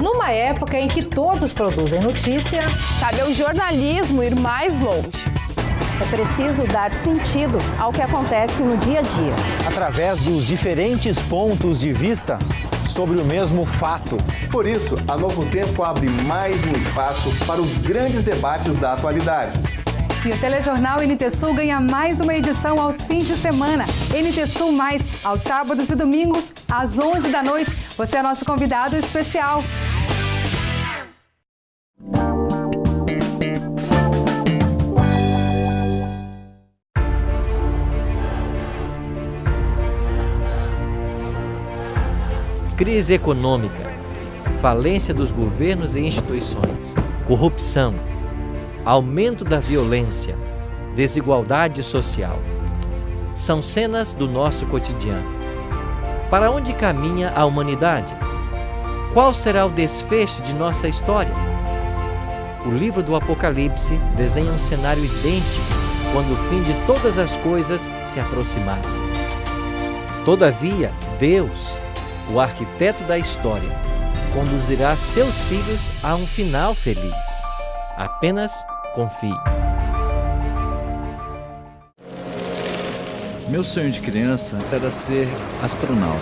Numa época em que todos produzem notícia, cabe ao jornalismo ir mais longe. É preciso dar sentido ao que acontece no dia a dia. Através dos diferentes pontos de vista sobre o mesmo fato. Por isso, a Novo Tempo abre mais um espaço para os grandes debates da atualidade. E o Telejornal NT Sul ganha mais uma edição aos fins de semana. NT Sul Mais, aos sábados e domingos, às 11 da noite. Você é nosso convidado especial. Crise econômica, falência dos governos e instituições, corrupção, aumento da violência, desigualdade social. São cenas do nosso cotidiano. Para onde caminha a humanidade? Qual será o desfecho de nossa história? O livro do Apocalipse desenha um cenário idêntico quando o fim de todas as coisas se aproximasse. Todavia, Deus, o arquiteto da história, conduzirá seus filhos a um final feliz. Apenas confie. Meu sonho de criança era ser astronauta.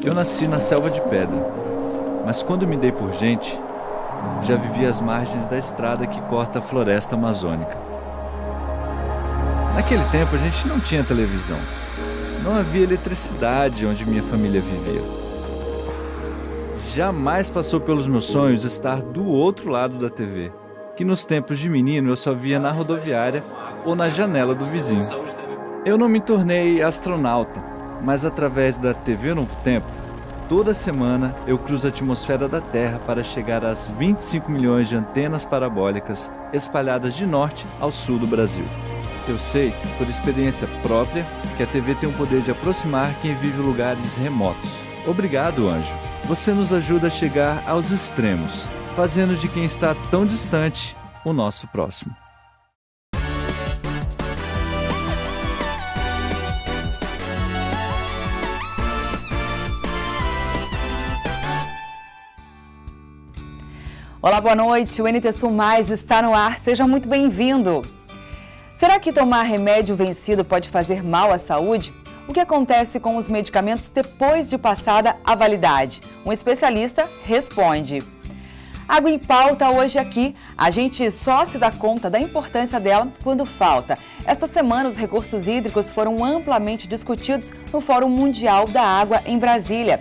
Eu nasci na selva de pedra, mas quando me dei por gente, já vivi às margens da estrada que corta a floresta amazônica. Naquele tempo a gente não tinha televisão. Não havia eletricidade onde minha família vivia. Jamais passou pelos meus sonhos estar do outro lado da TV, que nos tempos de menino eu só via na rodoviária ou na janela do vizinho. Eu não me tornei astronauta, mas através da TV Novo Tempo, toda semana eu cruzo a atmosfera da Terra para chegar às 25 milhões de antenas parabólicas espalhadas de norte ao sul do Brasil. Eu sei, por experiência própria, que a TV tem o poder de aproximar quem vive em lugares remotos. Obrigado, anjo. Você nos ajuda a chegar aos extremos, fazendo de quem está tão distante o nosso próximo. Olá, boa noite. O NT Sul Mais está no ar. Seja muito bem-vindo. Será que tomar remédio vencido pode fazer mal à saúde? O que acontece com os medicamentos depois de passada a validade? Um especialista responde. Água em pauta hoje aqui. A gente só se dá conta da importância dela quando falta. Esta semana, os recursos hídricos foram amplamente discutidos no Fórum Mundial da Água em Brasília.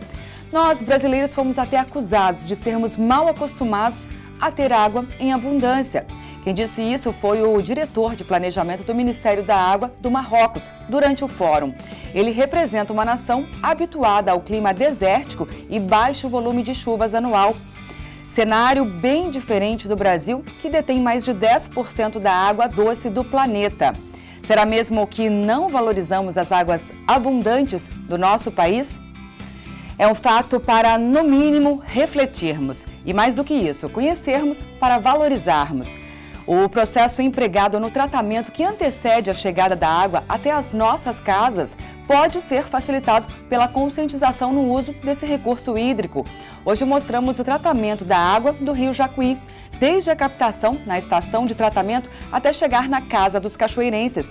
Nós, brasileiros, fomos até acusados de sermos mal acostumados a ter água em abundância. Quem disse isso foi o diretor de planejamento do Ministério da Água do Marrocos, durante o fórum. Ele representa uma nação habituada ao clima desértico e baixo volume de chuvas anual. Cenário bem diferente do Brasil, que detém mais de 10% da água doce do planeta. Será mesmo que não valorizamos as águas abundantes do nosso país? É um fato para, no mínimo, refletirmos. E mais do que isso, conhecermos para valorizarmos. O processo empregado no tratamento que antecede a chegada da água até as nossas casas pode ser facilitado pela conscientização no uso desse recurso hídrico. Hoje mostramos o tratamento da água do Rio Jacuí, desde a captação na estação de tratamento até chegar na casa dos cachoeirenses.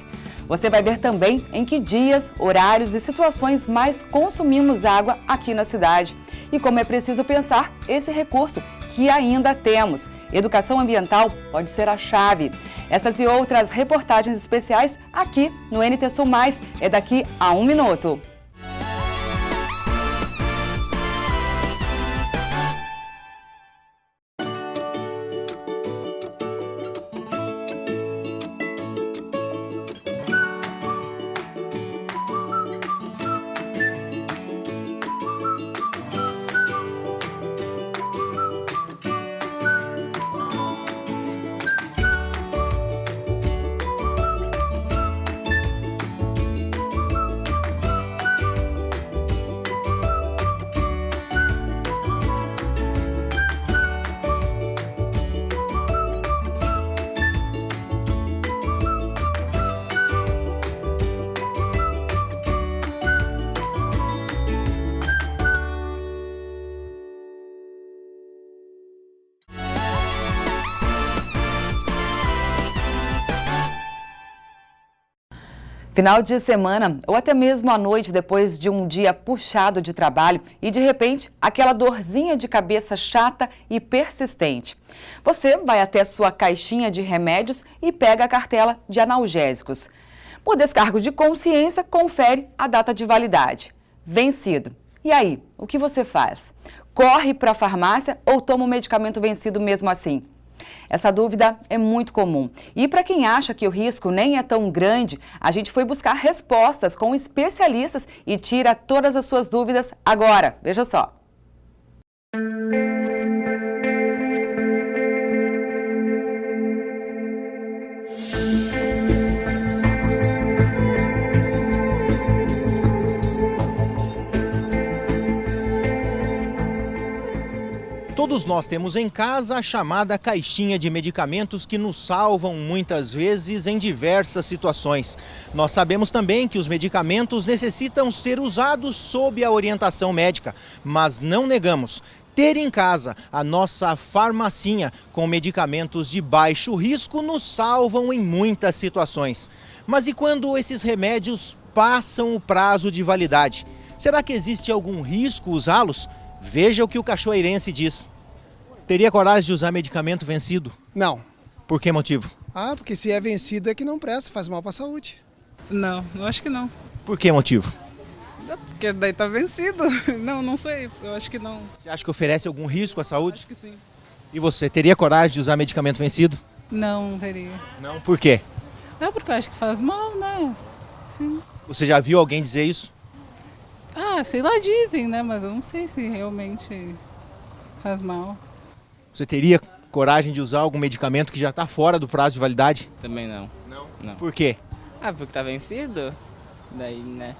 Você vai ver também em que dias, horários e situações mais consumimos água aqui na cidade. E como é preciso pensar esse recurso que ainda temos. Educação ambiental pode ser a chave. Essas e outras reportagens especiais aqui no NT Sul Mais. É daqui a 1 minuto. Final de semana ou até mesmo à noite, depois de um dia puxado de trabalho e de repente aquela dorzinha de cabeça chata e persistente. Você vai até sua caixinha de remédios e pega a cartela de analgésicos. Por descargo de consciência, confere a data de validade. Vencido. E aí, o que você faz? Corre para a farmácia ou toma o medicamento vencido mesmo assim? Essa dúvida é muito comum. E para quem acha que o risco nem é tão grande, a gente foi buscar respostas com especialistas e tira todas as suas dúvidas agora. Veja só. Todos nós temos em casa a chamada caixinha de medicamentos que nos salvam muitas vezes em diversas situações. Nós sabemos também que os medicamentos necessitam ser usados sob a orientação médica, mas não negamos. Ter em casa a nossa farmacinha com medicamentos de baixo risco nos salvam em muitas situações. Mas e quando esses remédios passam o prazo de validade? Será que existe algum risco usá-los? Veja o que o cachoeirense diz. Teria coragem de usar medicamento vencido? Não. Por que motivo? Porque se é vencido é que não presta, faz mal para a saúde. Não, eu acho que não. Por que motivo? Porque daí tá vencido. Não sei, eu acho que não. Você acha que oferece algum risco à saúde? Acho que sim. E você, teria coragem de usar medicamento vencido? Não teria. Não, por quê? Não, porque eu acho que faz mal, né? Sim. Você já viu alguém dizer isso? Sei lá, dizem, né? Mas eu não sei se realmente faz mal. Você teria coragem de usar algum medicamento que já está fora do prazo de validade? Também não. Não. Por quê? Porque tá vencido. Daí, né?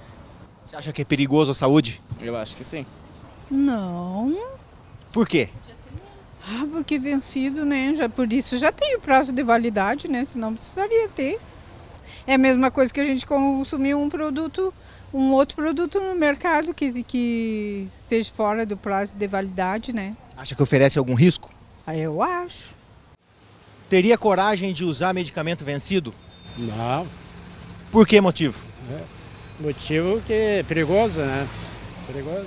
Você acha que é perigoso à saúde? Eu acho que sim. Não. Por quê? Porque vencido, né? Por isso já tem o prazo de validade, né? Senão precisaria ter. É a mesma coisa que a gente consumir um outro produto no mercado que seja fora do prazo de validade, né? Acha que oferece algum risco? Eu acho. Teria coragem de usar medicamento vencido? Não. Por que motivo? Motivo que é perigoso, né? Perigoso.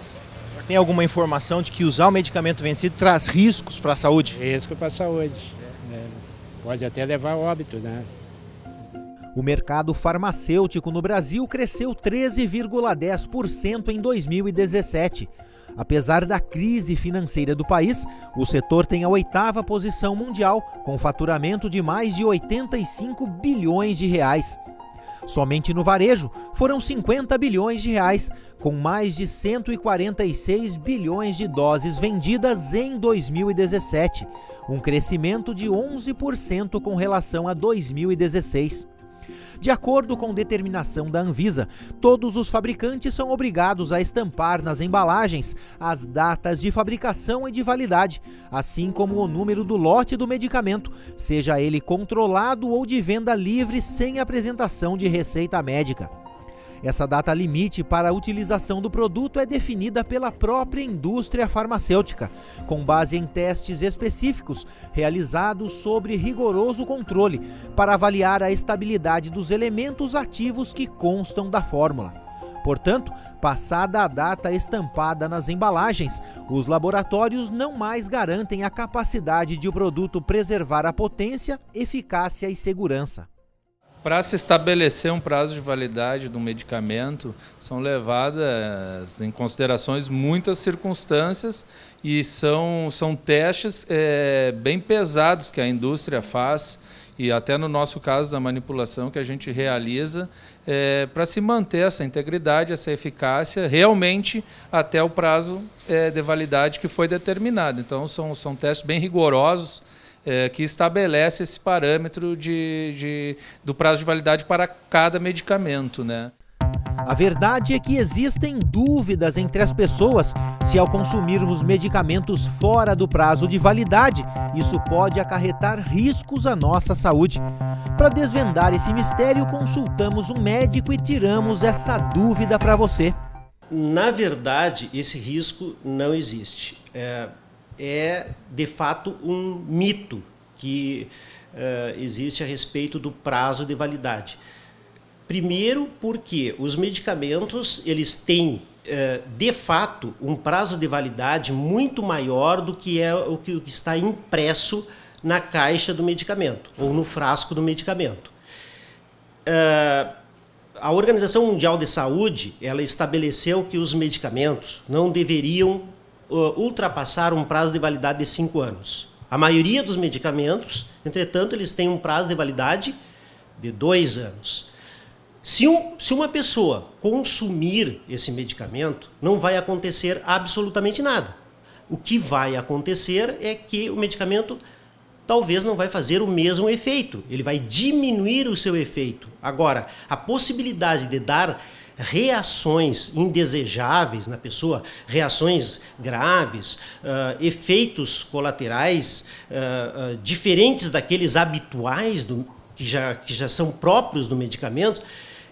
Você tem alguma informação de que usar o medicamento vencido traz riscos para a saúde? Risco para a saúde. Pode até levar ao óbito, né? O mercado farmacêutico no Brasil cresceu 13,10% em 2017. Apesar da crise financeira do país, o setor tem a 8ª posição mundial, com faturamento de mais de 85 bilhões de reais. Somente no varejo foram 50 bilhões de reais, com mais de 146 bilhões de doses vendidas em 2017, um crescimento de 11% com relação a 2016. De acordo com determinação da Anvisa, todos os fabricantes são obrigados a estampar nas embalagens as datas de fabricação e de validade, assim como o número do lote do medicamento, seja ele controlado ou de venda livre sem apresentação de receita médica. Essa data limite para a utilização do produto é definida pela própria indústria farmacêutica, com base em testes específicos realizados sobre rigoroso controle para avaliar a estabilidade dos elementos ativos que constam da fórmula. Portanto, passada a data estampada nas embalagens, os laboratórios não mais garantem a capacidade de o produto preservar a potência, eficácia e segurança. Para se estabelecer um prazo de validade do medicamento, são levadas em considerações muitas circunstâncias e são testes bem pesados que a indústria faz e até no nosso caso da manipulação que a gente realiza para se manter essa integridade, essa eficácia realmente até o prazo de validade que foi determinado. Então são testes bem rigorosos, que estabelece esse parâmetro do prazo de validade para cada medicamento, né? A verdade é que existem dúvidas entre as pessoas se ao consumirmos medicamentos fora do prazo de validade, isso pode acarretar riscos à nossa saúde. Para desvendar esse mistério, consultamos um médico e tiramos essa dúvida para você. Na verdade, esse risco não existe. É de fato um mito que existe a respeito do prazo de validade. Primeiro porque os medicamentos eles têm, de fato, um prazo de validade muito maior do que é o que está impresso na caixa do medicamento ou no frasco do medicamento. A Organização Mundial de Saúde, ela estabeleceu que os medicamentos não deveriam ultrapassar um prazo de validade de 5 anos. A maioria dos medicamentos, entretanto, eles têm um prazo de validade de 2 anos. Se uma pessoa consumir esse medicamento, não vai acontecer absolutamente nada. O que vai acontecer é que o medicamento talvez não vai fazer o mesmo efeito, ele vai diminuir o seu efeito. Agora, a possibilidade de dar reações indesejáveis na pessoa, reações graves, efeitos colaterais diferentes daqueles habituais que já são próprios do medicamento,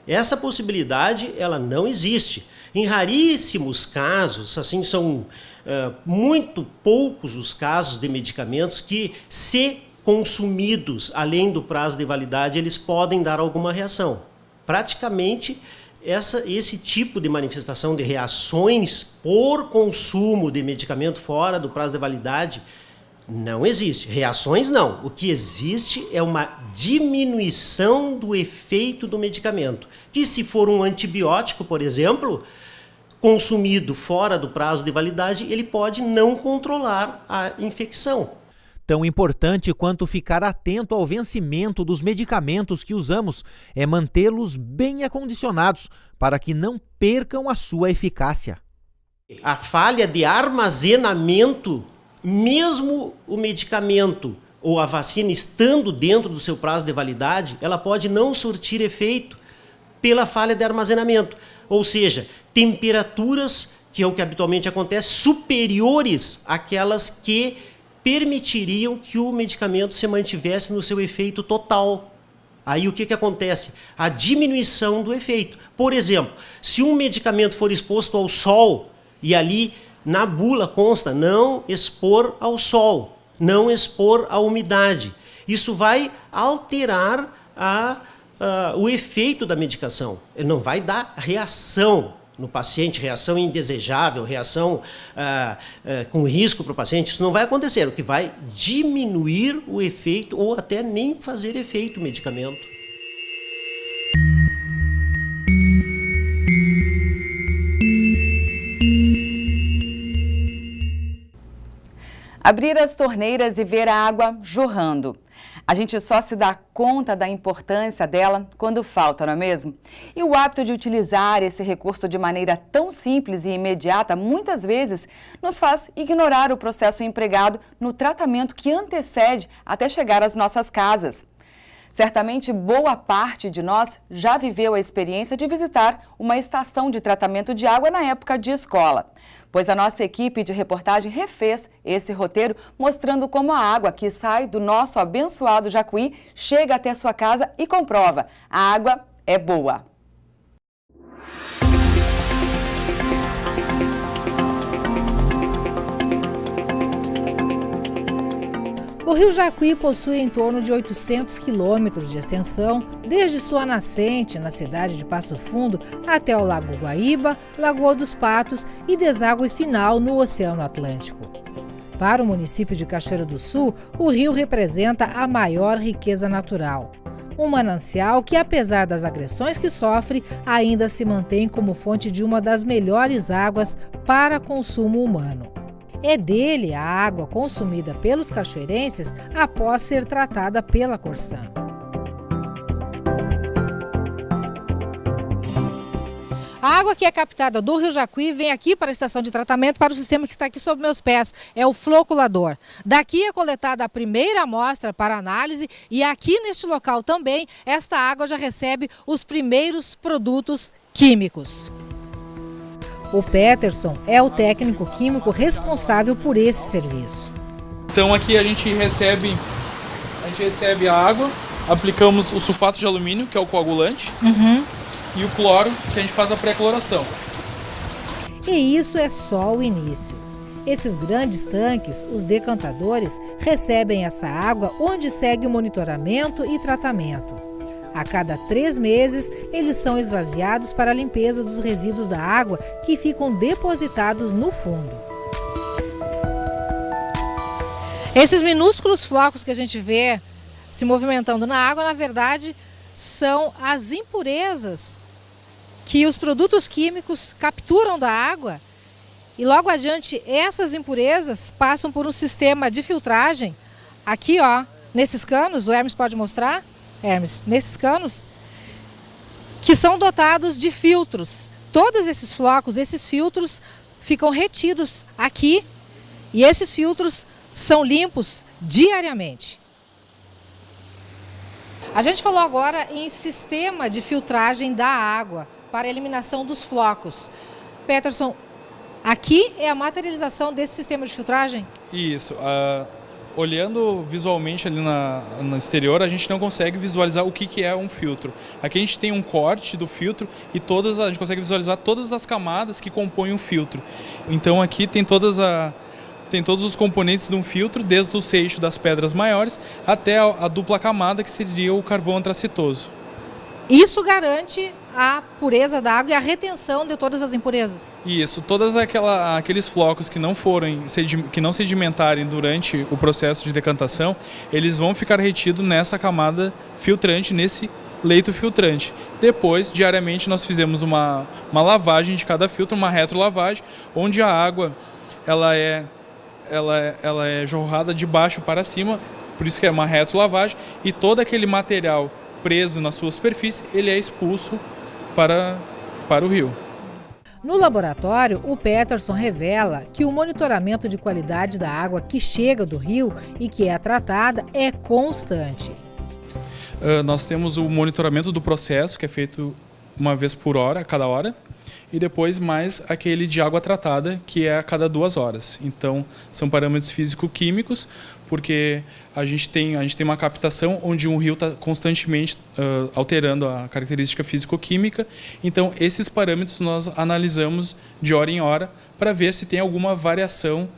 essa possibilidade ela não existe. Em raríssimos casos, assim, são muito poucos os casos de medicamentos que, se consumidos além do prazo de validade, eles podem dar alguma reação. Praticamente, esse tipo de manifestação de reações por consumo de medicamento fora do prazo de validade não existe. Reações não. O que existe é uma diminuição do efeito do medicamento, que se for um antibiótico, por exemplo, consumido fora do prazo de validade, ele pode não controlar a infecção. Tão importante quanto ficar atento ao vencimento dos medicamentos que usamos é mantê-los bem acondicionados para que não percam a sua eficácia. A falha de armazenamento, mesmo o medicamento ou a vacina estando dentro do seu prazo de validade, ela pode não surtir efeito pela falha de armazenamento. Ou seja, temperaturas, que é o que habitualmente acontece, superiores àquelas que permitiriam que o medicamento se mantivesse no seu efeito total. Aí o que acontece? A diminuição do efeito. Por exemplo, se um medicamento for exposto ao sol, e ali na bula consta não expor ao sol, não expor à umidade, isso vai alterar o efeito da medicação. Ele não vai dar reação no paciente, reação indesejável, reação com risco para o paciente. Isso não vai acontecer. O que vai diminuir o efeito ou até nem fazer efeito o medicamento. Abrir as torneiras e ver a água jorrando. A gente só se dá conta da importância dela quando falta, não é mesmo? E o hábito de utilizar esse recurso de maneira tão simples e imediata, muitas vezes, nos faz ignorar o processo empregado no tratamento que antecede até chegar às nossas casas. Certamente, boa parte de nós já viveu a experiência de visitar uma estação de tratamento de água na época de escola, pois a nossa equipe de reportagem refez esse roteiro mostrando como a água que sai do nosso abençoado Jacuí chega até sua casa e comprova: a água é boa. O Rio Jacuí possui em torno de 800 quilômetros de extensão, desde sua nascente na cidade de Passo Fundo até o Lago Guaíba, Lagoa dos Patos e deságue final no Oceano Atlântico. Para o município de Cachoeira do Sul, o rio representa a maior riqueza natural. Um manancial que, apesar das agressões que sofre, ainda se mantém como fonte de uma das melhores águas para consumo humano. É dele a água consumida pelos cachoeirenses após ser tratada pela Corsan. A água que é captada do Rio Jacuí vem aqui para a estação de tratamento, para o sistema que está aqui sob meus pés, é o floculador. Daqui é coletada a primeira amostra para análise e aqui neste local também, esta água já recebe os primeiros produtos químicos. O Peterson é o técnico químico responsável por esse serviço. Então aqui a gente recebe a água, aplicamos o sulfato de alumínio, que é o coagulante, e o cloro, que a gente faz a pré-cloração. E isso é só o início. Esses grandes tanques, os decantadores, recebem essa água onde segue o monitoramento e tratamento. A cada 3 meses, eles são esvaziados para a limpeza dos resíduos da água que ficam depositados no fundo. Esses minúsculos flocos que a gente vê se movimentando na água, na verdade, são as impurezas que os produtos químicos capturam da água e logo adiante essas impurezas passam por um sistema de filtragem. Aqui, ó, nesses canos, o Hermes pode mostrar, Hermes, nesses canos, que são dotados de filtros. Todos esses flocos, esses filtros ficam retidos aqui e esses filtros são limpos diariamente. A gente falou agora em sistema de filtragem da água para a eliminação dos flocos. Peterson, aqui é a materialização desse sistema de filtragem? Isso. Olhando visualmente ali no exterior, a gente não consegue visualizar o que é um filtro. Aqui a gente tem um corte do filtro e a gente consegue visualizar todas as camadas que compõem um filtro. Então aqui tem todos os componentes de um filtro, desde o seixo das pedras maiores até a dupla camada, que seria o carvão antracitoso. Isso garante a pureza da água e a retenção de todas as impurezas? Isso, todos aqueles flocos que não sedimentarem durante o processo de decantação, eles vão ficar retidos nessa camada filtrante, nesse leito filtrante. Depois, diariamente, nós fizemos uma lavagem de cada filtro, uma retrolavagem, onde a água ela é jorrada de baixo para cima, por isso que é uma retrolavagem, e todo aquele material preso na sua superfície, ele é expulso para o rio. No laboratório, o Peterson revela que o monitoramento de qualidade da água que chega do rio e que é tratada é constante. Nós temos o monitoramento do processo, que é feito uma vez por hora, a cada hora, e depois mais aquele de água tratada, que é a cada 2 horas. Então, são parâmetros físico-químicos, porque a gente tem uma captação onde um rio está constantemente alterando a característica físico-química. Então, esses parâmetros nós analisamos de hora em hora para ver se tem alguma variação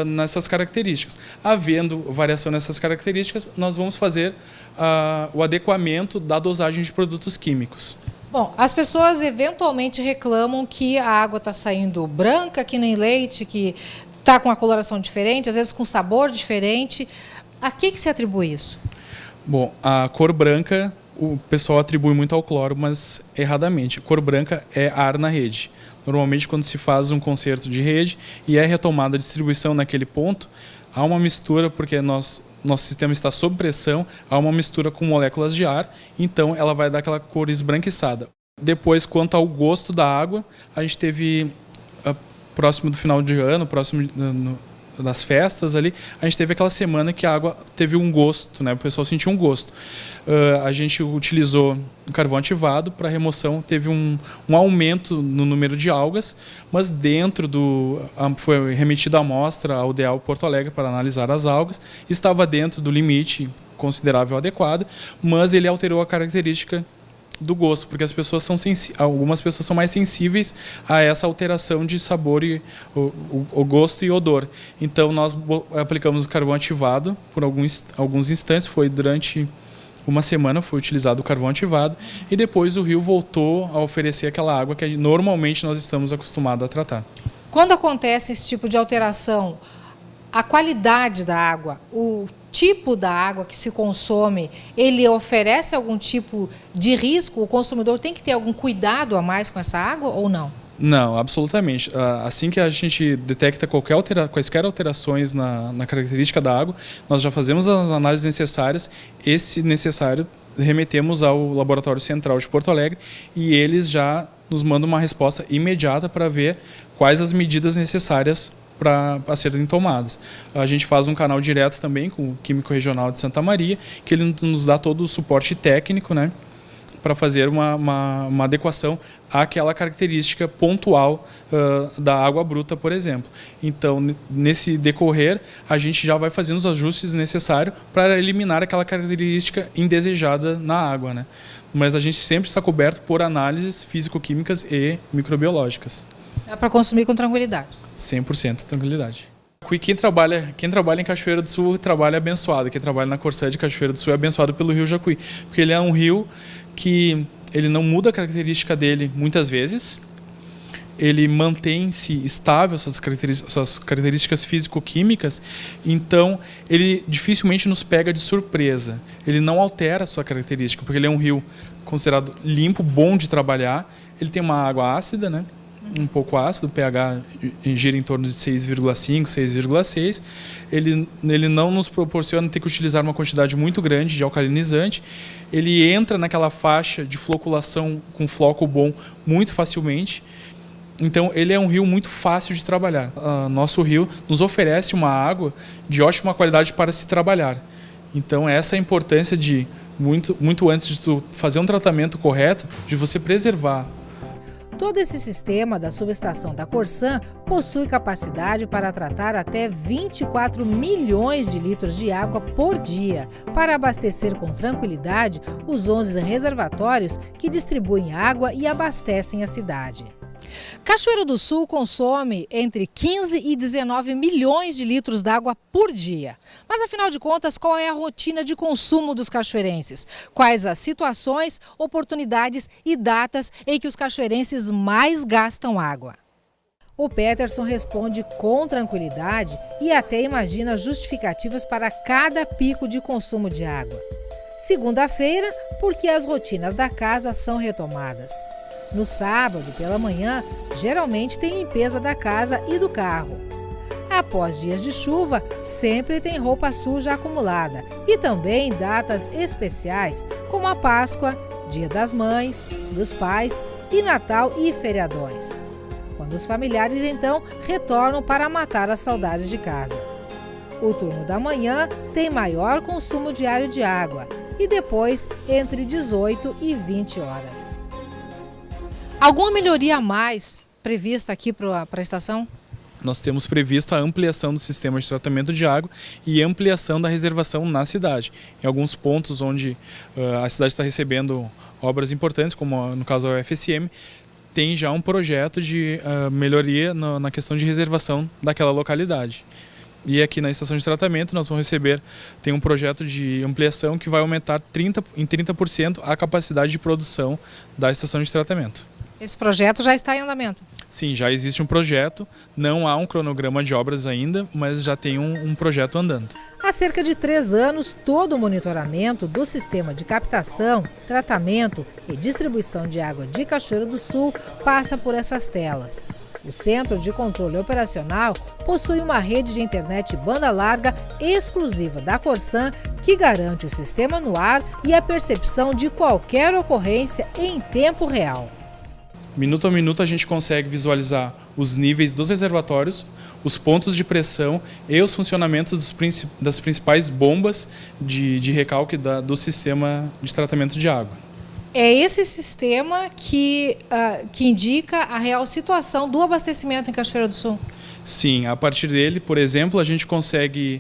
nessas características. Havendo variação nessas características, nós vamos fazer o adequamento da dosagem de produtos químicos. Bom, as pessoas eventualmente reclamam que a água está saindo branca, que nem leite, que está com uma coloração diferente, às vezes com sabor diferente. A que se atribui isso? Bom, a cor branca o pessoal atribui muito ao cloro, mas erradamente. A cor branca é ar na rede. Normalmente, quando se faz um conserto de rede e é retomada a distribuição naquele ponto, há uma mistura, porque nosso sistema está sob pressão, há uma mistura com moléculas de ar, então ela vai dar aquela cor esbranquiçada. Depois, quanto ao gosto da água, a gente teve, próximo do final de ano, próximo das festas ali, a gente teve aquela semana que a água teve um gosto, né? O pessoal sentiu um gosto. A gente utilizou carvão ativado para remoção, teve um aumento no número de algas, mas foi remetida a amostra ao DEAL Porto Alegre para analisar as algas, estava dentro do limite considerável adequado, mas ele alterou a característica do gosto, porque algumas pessoas são mais sensíveis a essa alteração de sabor e o gosto e odor. Então nós aplicamos o carvão ativado por alguns instantes, foi durante uma semana foi utilizado o carvão ativado e depois o rio voltou a oferecer aquela água que normalmente nós estamos acostumados a tratar. Quando acontece esse tipo de alteração, a qualidade da água, o tipo da água que se consome, ele oferece algum tipo de risco? O consumidor tem que ter algum cuidado a mais com essa água ou não? Não, absolutamente. Assim que a gente detecta quaisquer alterações na característica da água, nós já fazemos as análises necessárias. Esse necessário remetemos ao Laboratório Central de Porto Alegre e eles já nos mandam uma resposta imediata para ver quais as medidas necessárias para serem tomadas. A gente faz um canal direto também com o Químico Regional de Santa Maria, que ele nos dá todo o suporte técnico, né, para fazer uma adequação àquela característica pontual da água bruta, por exemplo. Então, nesse decorrer, a gente já vai fazendo os ajustes necessários para eliminar aquela característica indesejada na água, né? Mas a gente sempre está coberto por análises físico-químicas e microbiológicas. É para consumir com tranquilidade. 100% tranquilidade. Quem trabalha em Cachoeira do Sul trabalha abençoado. Quem trabalha na Corsã de Cachoeira do Sul é abençoado pelo rio Jacuí, porque ele é um rio que ele não muda a característica dele muitas vezes. Ele mantém-se estável, suas características físico-químicas, então ele dificilmente nos pega de surpresa. Ele não altera a sua característica, porque ele é um rio considerado limpo, bom de trabalhar. Ele tem uma água ácida, né? Um pouco ácido, o pH gira em torno de 6,5, 6,6. Ele não nos proporciona ter que utilizar uma quantidade muito grande de alcalinizante. Ele entra naquela faixa de floculação com floco bom muito facilmente. Então, ele é um rio muito fácil de trabalhar. Nosso rio nos oferece uma água de ótima qualidade para se trabalhar. Então, essa é a importância de, muito antes de tu fazer um tratamento correto, de você preservar. Todo esse sistema da subestação da Corsã possui capacidade para tratar até 24 milhões de litros de água por dia, para abastecer com tranquilidade os 11 reservatórios que distribuem água e abastecem a cidade. Cachoeira do Sul consome entre 15 e 19 milhões de litros d'água por dia. Mas, afinal de contas, qual é a rotina de consumo dos cachoeirenses? Quais as situações, oportunidades e datas em que os cachoeirenses mais gastam água? O Peterson responde com tranquilidade e até imagina justificativas para cada pico de consumo de água. Segunda-feira, porque as rotinas da casa são retomadas. No sábado, pela manhã, geralmente tem limpeza da casa e do carro. Após dias de chuva, sempre tem roupa suja acumulada e também datas especiais, como a Páscoa, Dia das Mães, dos Pais e Natal e feriadões. Quando os familiares, então, retornam para matar as saudades de casa. O turno da manhã tem maior consumo diário de água e depois entre 18 e 20 horas. Alguma melhoria a mais prevista aqui para a estação? Nós temos previsto a ampliação do sistema de tratamento de água e ampliação da reservação na cidade. Em alguns pontos onde a cidade está recebendo obras importantes, como no caso a UFSM, tem já um projeto de melhoria na questão de reservação daquela localidade. E aqui na estação de tratamento nós vamos receber, tem um projeto de ampliação que vai aumentar em 30% a capacidade de produção da estação de tratamento. Esse projeto já está em andamento? Sim, já existe um projeto, não há um cronograma de obras ainda, mas já tem um projeto andando. Há cerca de 3 anos, todo o monitoramento do sistema de captação, tratamento e distribuição de água de Cachoeira do Sul passa por essas telas. O Centro de Controle Operacional possui uma rede de internet banda larga exclusiva da Corsã que garante o sistema no ar e a percepção de qualquer ocorrência em tempo real. Minuto a minuto a gente consegue visualizar os níveis dos reservatórios, os pontos de pressão e os funcionamentos das principais bombas de recalque do sistema de tratamento de água. É esse sistema que indica a real situação do abastecimento em Cachoeira do Sul? Sim, a partir dele, por exemplo, a gente consegue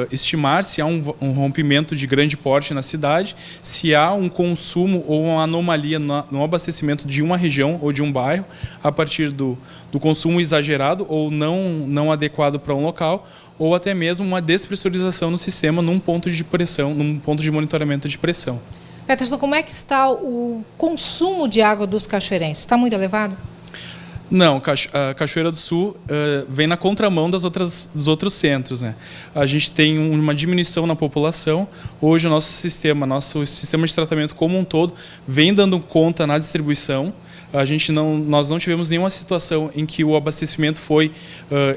estimar se há um rompimento de grande porte na cidade, se há um consumo ou uma anomalia no abastecimento de uma região ou de um bairro, a partir do consumo exagerado ou não adequado para um local, ou até mesmo uma despressurização no sistema num ponto de pressão, num ponto de monitoramento de pressão. Peterson, como é que está o consumo de água dos cachoeirenses? Está muito elevado? Não, a Cachoeira do Sul vem na contramão dos outros centros, né? A gente tem uma diminuição na população. Hoje o nosso sistema de tratamento como um todo vem dando conta na distribuição. Nós não tivemos nenhuma situação em que o abastecimento foi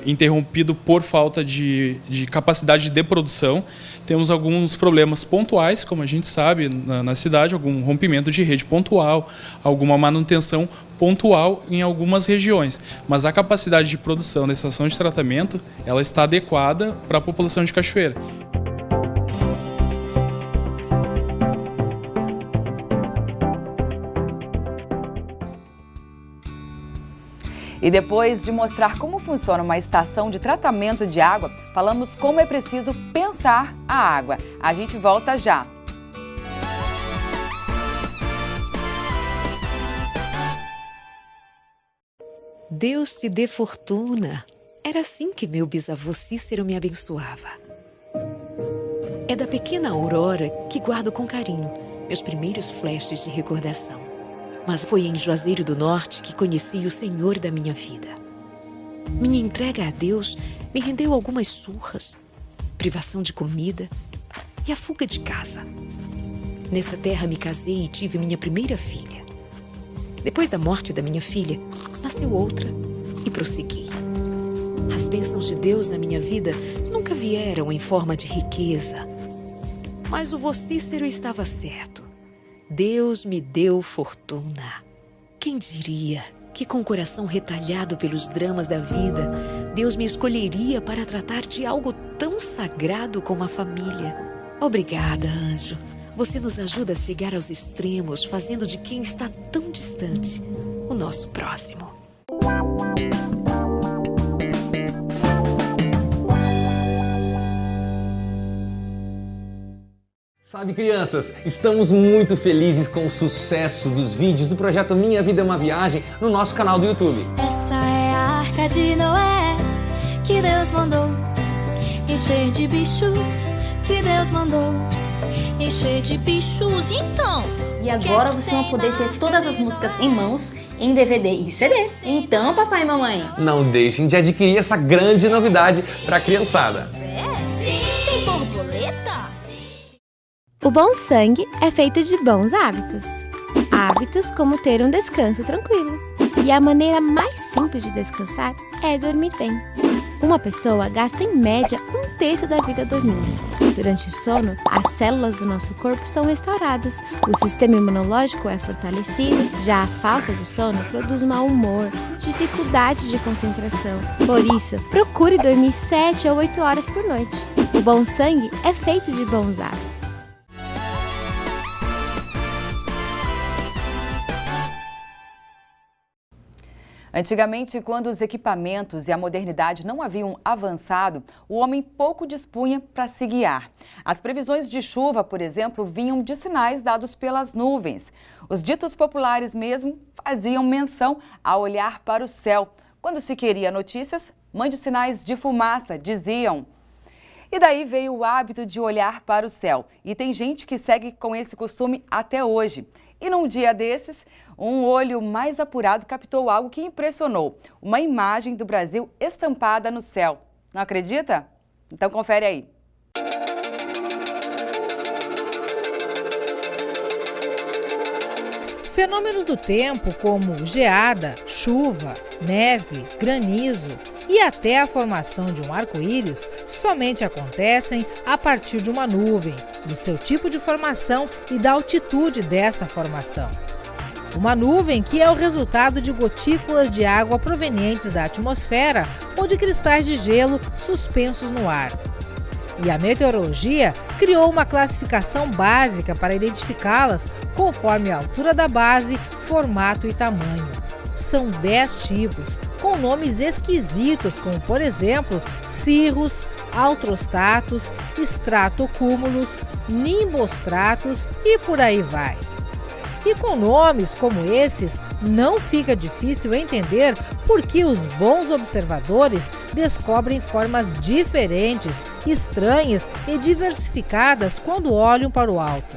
interrompido por falta de capacidade de produção. Temos alguns problemas pontuais, como a gente sabe, na cidade, algum rompimento de rede pontual, alguma manutenção pontual em algumas regiões. Mas a capacidade de produção da estação de tratamento ela está adequada para a população de Cachoeira. E depois de mostrar como funciona uma estação de tratamento de água, falamos como é preciso pensar a água. A gente volta já. Deus te dê fortuna. Era assim que meu bisavô Cícero me abençoava. É da pequena Aurora que guardo com carinho meus primeiros flashes de recordação. Mas foi em Juazeiro do Norte que conheci o Senhor da minha vida. Minha entrega a Deus me rendeu algumas surras, privação de comida e a fuga de casa. Nessa terra me casei e tive minha primeira filha. Depois da morte da minha filha, nasceu outra e prossegui. As bênçãos de Deus na minha vida nunca vieram em forma de riqueza. Mas o vô Cícero estava certo. Deus me deu fortuna. Quem diria que com o coração retalhado pelos dramas da vida, Deus me escolheria para tratar de algo tão sagrado como a família. Obrigada, anjo. Você nos ajuda a chegar aos extremos, fazendo de quem está tão distante o nosso próximo. Sabe, crianças, estamos muito felizes com o sucesso dos vídeos do projeto Minha Vida é uma Viagem no nosso canal do YouTube. Essa é a Arca de Noé que Deus mandou encher de bichos, que Deus mandou encher de bichos, então. E agora vocês vão poder ter todas as músicas em mãos, em DVD e CD. Então, papai e mamãe, Não deixem de adquirir essa grande novidade para a criançada. Tem borboleta? O bom sangue é feito de bons hábitos. Hábitos como ter um descanso tranquilo. E a maneira mais simples de descansar é dormir bem. Uma pessoa gasta em média 1/3 da vida dormindo. Durante o sono, as células do nosso corpo são restauradas, o sistema imunológico é fortalecido, já a falta de sono produz mau humor, dificuldade de concentração. Por isso, procure dormir 7 ou 8 horas por noite. O bom sangue é feito de bons hábitos. Antigamente, quando os equipamentos e a modernidade não haviam avançado, o homem pouco dispunha para se guiar. As previsões de chuva, por exemplo, vinham de sinais dados pelas nuvens. Os ditos populares mesmo faziam menção a olhar para o céu. Quando se queria notícias, mande sinais de fumaça, diziam. E daí veio o hábito de olhar para o céu. E tem gente que segue com esse costume até hoje. E num dia desses, um olho mais apurado captou algo que impressionou. Uma imagem do Brasil estampada no céu. Não acredita? Então confere aí. Fenômenos do tempo como geada, chuva, neve, granizo e até a formação de um arco-íris somente acontecem a partir de uma nuvem, do seu tipo de formação e da altitude desta formação. Uma nuvem que é o resultado de gotículas de água provenientes da atmosfera ou de cristais de gelo suspensos no ar. E a meteorologia criou uma classificação básica para identificá-las conforme a altura da base, formato e tamanho. São 10 tipos, com nomes esquisitos como, por exemplo, cirrus, altrostratus, estratocúmulos, nimbostratus e por aí vai. E com nomes como esses, não fica difícil entender por que os bons observadores descobrem formas diferentes, estranhas e diversificadas quando olham para o alto.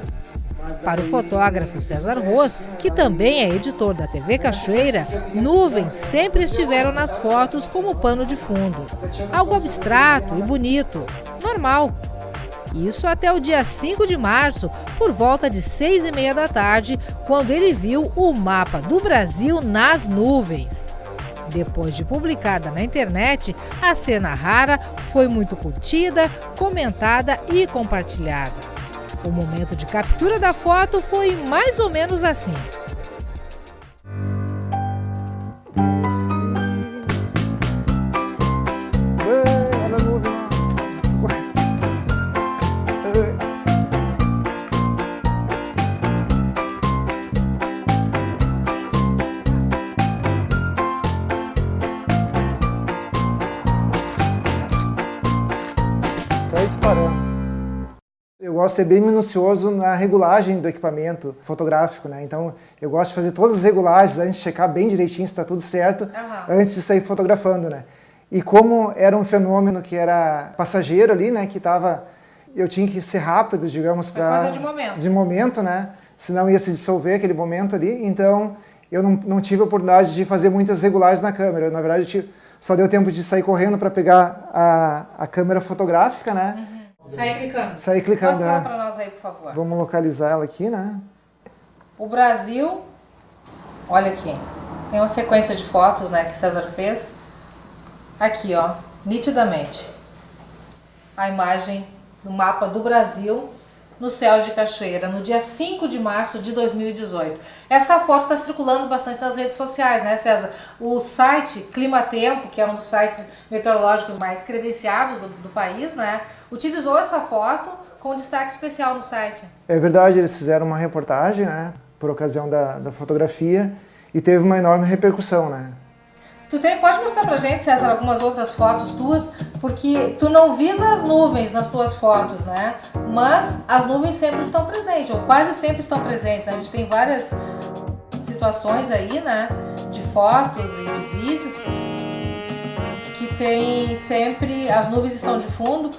Para o fotógrafo César Ros, que também é editor da TV Cachoeira, nuvens sempre estiveram nas fotos como pano de fundo. Algo abstrato e bonito, normal. Isso até o dia 5 de março, por volta de 6h30 da tarde, quando ele viu o mapa do Brasil nas nuvens. Depois de publicada na internet, a cena rara foi muito curtida, comentada e compartilhada. O momento de captura da foto foi mais ou menos assim. Sai disparando. Eu gosto de ser bem minucioso na regulagem do equipamento fotográfico, né? Então, eu gosto de fazer todas as regulagens antes de checar bem direitinho se está tudo certo, antes de sair fotografando, né? E como era um fenômeno que era passageiro ali, né, eu tinha que ser rápido, digamos, para coisa de momento, né? Senão ia se dissolver aquele momento ali. Então eu não tive a oportunidade de fazer muitas regulagens na câmera. Na verdade, só deu tempo de sair correndo para pegar a câmera fotográfica, né? Sair clicando. Mostra ela para nós aí, por favor. Vamos localizar ela aqui, né? O Brasil, olha aqui, tem uma sequência de fotos, né, que César fez. Aqui, ó, nitidamente, a imagem do mapa do Brasil no céu de Cachoeira, no dia 5 de março de 2018. Essa foto está circulando bastante nas redes sociais, né, César? O site Climatempo, que é um dos sites meteorológicos mais credenciados do país, né, utilizou essa foto com destaque especial no site. É verdade, eles fizeram uma reportagem, né, por ocasião da fotografia, e teve uma enorme repercussão, né? Pode mostrar pra gente, César, algumas outras fotos tuas, porque tu não visa as nuvens nas tuas fotos, né? Mas as nuvens sempre estão presentes, ou quase sempre estão presentes, né? A gente tem várias situações aí, né, de fotos e de vídeos, que tem sempre, as nuvens estão de fundo.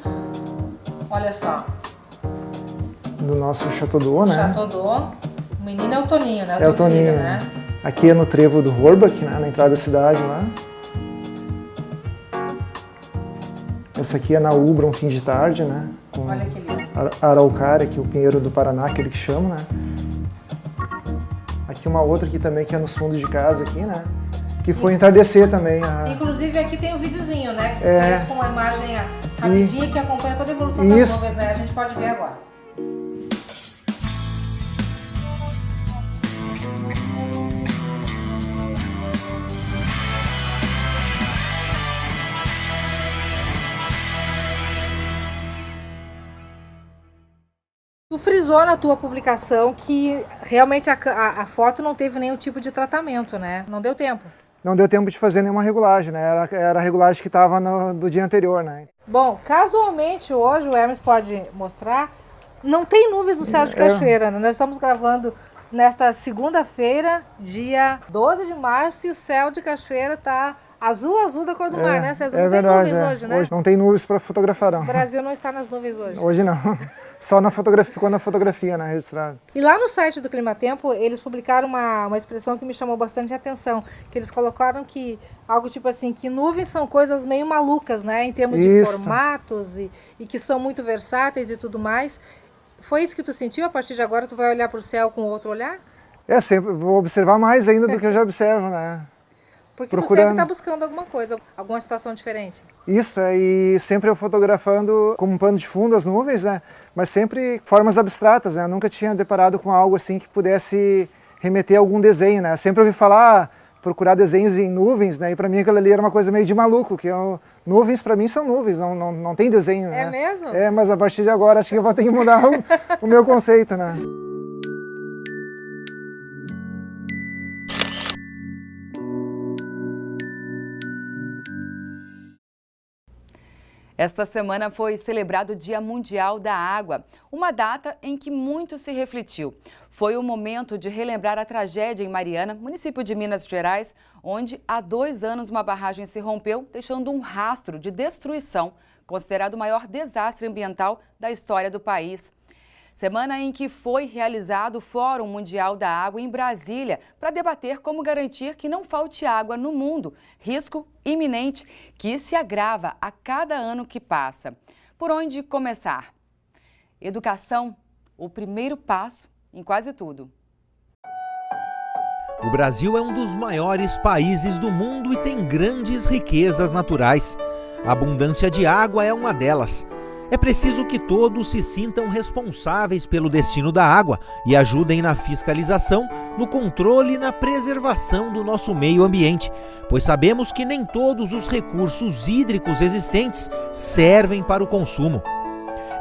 Olha só. Do nosso Chateau d'Eau, né? Chateau d'Eau. O menino é o Toninho, né? É o Toninho, filho, né? Aqui é no trevo do Horbach, né, na entrada da cidade lá. Essa aqui é na Ubra, um fim de tarde, né? Com olha que lindo. Araucária, que é o pinheiro do Paraná, aquele que chama, né? Aqui uma outra aqui também, que é nos fundos de casa aqui, né? Que foi entardecer também. Inclusive aqui tem um videozinho, né? Que tu fez com uma imagem rapidinha que acompanha toda a evolução das nuvens, né? A gente pode ver agora. Tu frisou na tua publicação que realmente a foto não teve nenhum tipo de tratamento, né? Não deu tempo. Não deu tempo de fazer nenhuma regulagem, né? Era a regulagem que estava do dia anterior, né? Bom, casualmente hoje o Hermes pode mostrar, não tem nuvens no céu de Cachoeira, né? Nós estamos gravando nesta segunda-feira, dia 12 de março, e o céu de Cachoeira está azul da cor do mar, né, César? Não tem nuvens hoje, né? Hoje não tem nuvens para fotografar, não. O Brasil não está nas nuvens hoje. Hoje não. Só na fotografia, ficou na fotografia, né, registrado. E lá no site do Climatempo, eles publicaram uma expressão que me chamou bastante atenção, que eles colocaram que, algo tipo assim, que nuvens são coisas meio malucas, né, em termos de formatos e que são muito versáteis e tudo mais. Foi isso que tu sentiu? A partir de agora tu vai olhar para o céu com outro olhar? Sempre vou observar mais ainda do que eu já observo, né? Porque tu sempre está buscando alguma coisa, alguma situação diferente. Isso, e sempre eu fotografando como um pano de fundo as nuvens, né? Mas sempre formas abstratas, né? Eu nunca tinha deparado com algo assim que pudesse remeter a algum desenho, né? Sempre ouvi falar, procurar desenhos em nuvens, né? E para mim aquilo ali era uma coisa meio de maluco, que nuvens para mim são nuvens, não tem desenho, né? É mesmo? É, mas a partir de agora acho que eu vou ter que mudar o meu conceito, né? Esta semana foi celebrado o Dia Mundial da Água, uma data em que muito se refletiu. Foi o momento de relembrar a tragédia em Mariana, município de Minas Gerais, onde há 2 anos uma barragem se rompeu, deixando um rastro de destruição, considerado o maior desastre ambiental da história do país. Semana em que foi realizado o Fórum Mundial da Água em Brasília para debater como garantir que não falte água no mundo, risco iminente que se agrava a cada ano que passa. Por onde começar? Educação, o primeiro passo em quase tudo. O Brasil é um dos maiores países do mundo e tem grandes riquezas naturais. A abundância de água é uma delas. É preciso que todos se sintam responsáveis pelo destino da água e ajudem na fiscalização, no controle e na preservação do nosso meio ambiente, pois sabemos que nem todos os recursos hídricos existentes servem para o consumo.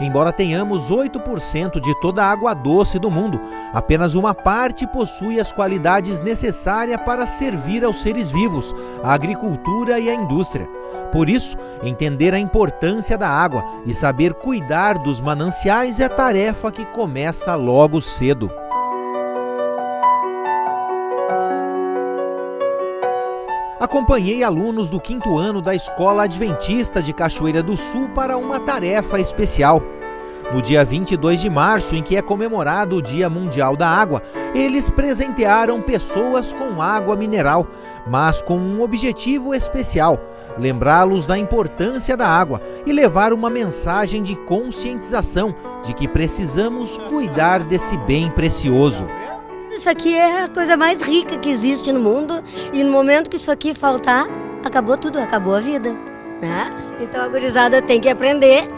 Embora tenhamos 8% de toda a água doce do mundo, apenas uma parte possui as qualidades necessárias para servir aos seres vivos, a agricultura e a indústria. Por isso, entender a importância da água e saber cuidar dos mananciais é tarefa que começa logo cedo. acompanhei alunos do 5º ano da Escola Adventista de Cachoeira do Sul para uma tarefa especial. No dia 22 de março, em que é comemorado o Dia Mundial da Água, eles presentearam pessoas com água mineral, mas com um objetivo especial: lembrá-los da importância da água e levar uma mensagem de conscientização de que precisamos cuidar desse bem precioso. Isso aqui é a coisa mais rica que existe no mundo, e no momento que isso aqui faltar, acabou tudo, acabou a vida, né? Então a gurizada tem que aprender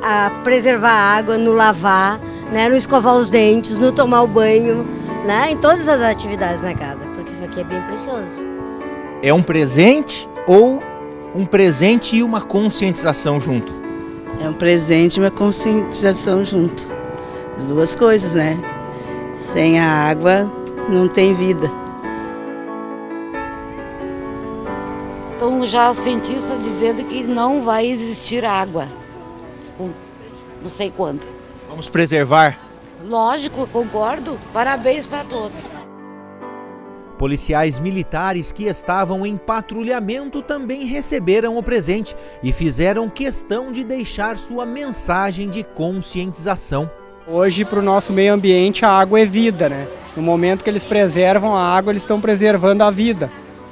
a preservar a água, no lavar, né, no escovar os dentes, no tomar o banho, né, em todas as atividades na casa, porque isso aqui é bem precioso. É um presente ou um presente e uma conscientização junto? É um presente e uma conscientização junto. As duas coisas, né? Sem a água não tem vida. Então já cientistas dizendo que não vai existir água. Não sei quando. Vamos preservar? Lógico, concordo. Parabéns para todos. Policiais militares que estavam em patrulhamento também receberam o presente e fizeram questão de deixar sua mensagem de conscientização. Hoje, para o nosso meio ambiente, a água é vida, né? No momento que eles preservam a água, eles estão preservando a vida